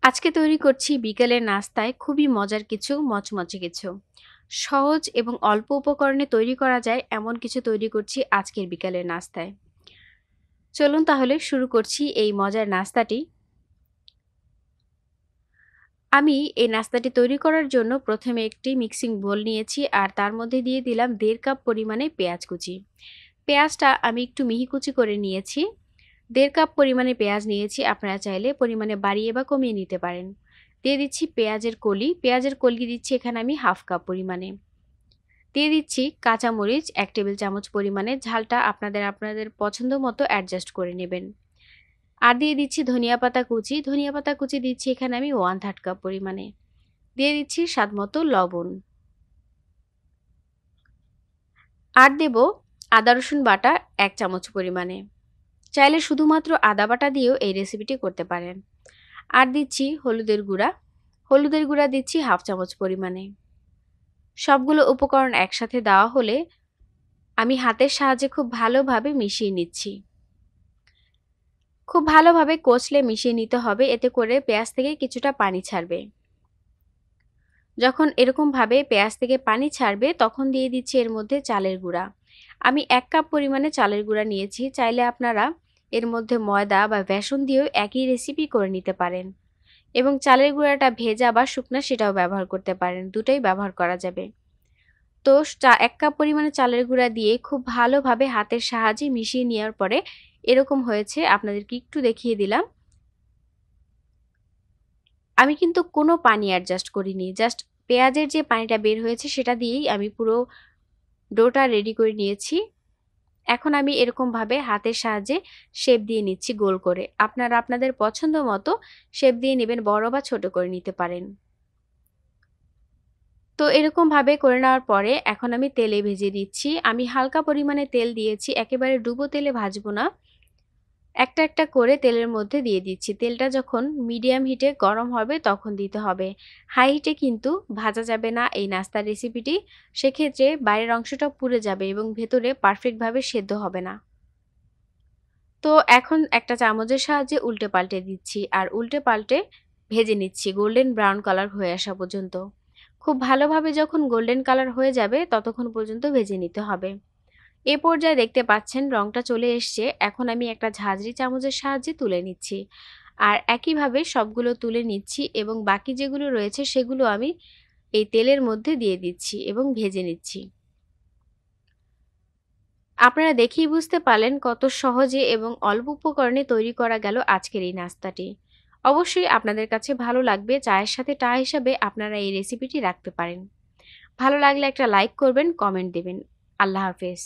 আজকে তৈরি করছি বিকেলের নাস্তায় খুবই মজার কিছু মচমচে কিছু। সহজ এবং অল্প উপকরণে তৈরি করা যায় এমন কিছু তৈরি করছি আজকের বিকেলের নাস্তায়। চলুন তাহলে শুরু করছি এই মজার নাস্তাটি। আমি এই নাস্তাটি তৈরি করার জন্য প্রথমে একটি মিক্সিং বোল নিয়েছি আর তার মধ্যে দিয়ে দিলাম ১.৫ কাপ পরিমাণে পেঁয়াজ কুচি। পেঁয়াজটা আমি একটু মিহি কুচি করে নিয়েছি। ১.৫ কাপ পরিমাণে পেঁয়াজ নিয়েছি, আপনারা চাইলে পরিমাণে বাড়িয়ে বা কমিয়ে নিতে পারেন। দিয়ে দিচ্ছি পেঁয়াজের কলি, পেঁয়াজের কলি দিচ্ছি এখানে আমি 1/2 কাপ পরিমাণে। দিয়ে দিচ্ছি কাঁচামরিচ ১ টেবিল চামচ পরিমাণে, ঝালটা আপনাদের পছন্দ মতো অ্যাডজাস্ট করে নেবেন। আর দিয়ে দিচ্ছি ধনিয়া পাতা কুচি, ধনিয়া পাতা কুচি দিচ্ছি এখানে আমি 1/3 কাপ পরিমাণে। দিয়ে দিচ্ছি স্বাদমতো লবণ। আর দেব আদা রসুন বাটা ১ চামচ পরিমাণে। চাইলে শুধুমাত্র আদা বাটা দিয়েও এই রেসিপিটি করতে পারেন। আর দিচ্ছি হলুদের গুঁড়া, হলুদের গুঁড়া দিচ্ছি 1/2 চামচ পরিমাণে। সবগুলো উপকরণ একসাথে দেওয়া হলে আমি হাতের সাহায্যে খুব ভালোভাবে মিশিয়ে নিচ্ছি। খুব ভালোভাবে কষলে মিশিয়ে নিতে হবে, এতে করে পেঁয়াজ থেকে কিছুটা পানি ছাড়বে। যখন এরকমভাবে পেঁয়াজ থেকে পানি ছাড়বে তখন দিয়ে দিচ্ছি এর মধ্যে চালের গুঁড়া। আমি 1 কাপ পরিমাণে চালের গুঁড়া নিয়েছি, চাইলে আপনারা এর মধ্যে ময়দা বা বেসন দিয়েও একই রেসিপি করে নিতে পারেন এবং চালের গুঁড়াটা ভেজা বা শুকনা সেটাও ব্যবহার করতে পারেন, দুটোই ব্যবহার করা যাবে। তো 1 কাপ পরিমাণে চালের গুঁড়া দিয়ে খুব ভালোভাবে হাতের সাহায্যে মিশিয়ে নেওয়ার পরে এরকম হয়েছে, আপনাদেরকে একটু দেখিয়ে দিলাম। আমি কিন্তু কোনো পানি অ্যাডজাস্ট করিনি, জাস্ট পেঁয়াজের যে পানিটা বের হয়েছে সেটা দিয়েই আমি পুরো ডোটা রেডি করে নিয়েছি। এখন আমি এরকমভাবে হাতের সাহায্যে শেপ দিয়ে নিচ্ছি গোল করে। আপনারা আপনাদের পছন্দ মতো শেপ দিয়ে নেবেন, বড় বা ছোট করে নিতে পারেন। তো এরকমভাবে করে নেওয়ার পরে এখন আমি তেলে ভেজে দিচ্ছি। আমি হালকা পরিমাণে তেল দিয়েছি, একেবারে ডুবো তেলে ভাজবো না। একটা একটা করে তেলের মধ্যে দিয়ে দিচ্ছি। তেলটা যখন মিডিয়াম হিটে গরম হবে তখন দিতে হবে। হাই হিটে কিন্তু ভাজা যাবে না এই নাস্তার রেসিপিটি। সেক্ষেত্রে বাইরের অংশটা পুড়ে যাবে এবং ভেতরে পারফেক্টভাবে সেদ্ধ হবে না। তো এখন একটা চামচের সাহায্যে উল্টে পাল্টে দিচ্ছি আর উল্টে পাল্টে ভেজে নিচ্ছি গোল্ডেন ব্রাউন কালার হয়ে আসা পর্যন্ত। খুব ভালোভাবে যখন গোল্ডেন কালার হয়ে যাবে ততক্ষণ পর্যন্ত ভেজে নিতে হবে। এ পর্যায়ে দেখতে পাচ্ছেন রংটা চলে এসছে। এখন আমি একটা ঝাঁঝরি চামচের সাহায্যে তুলে নিচ্ছি। আর একইভাবে সবগুলো তুলে নিচ্ছি এবং বাকি যেগুলো রয়েছে সেগুলো আমি এই তেলের মধ্যে দিয়ে দিচ্ছি এবং ভেজে নিচ্ছি। আপনারা দেখেই বুঝতে পারলেন কত সহজে এবং অল্প উপকরণে তৈরি করা গেল আজকের এই নাস্তাটি। অবশ্যই আপনাদের কাছে ভালো লাগবে। চায়ের সাথে টা হিসাবে আপনারা এই রেসিপিটি রাখতে পারেন। ভালো লাগলে একটা লাইক করবেন, কমেন্ট দেবেন। আল্লাহ হাফেজ।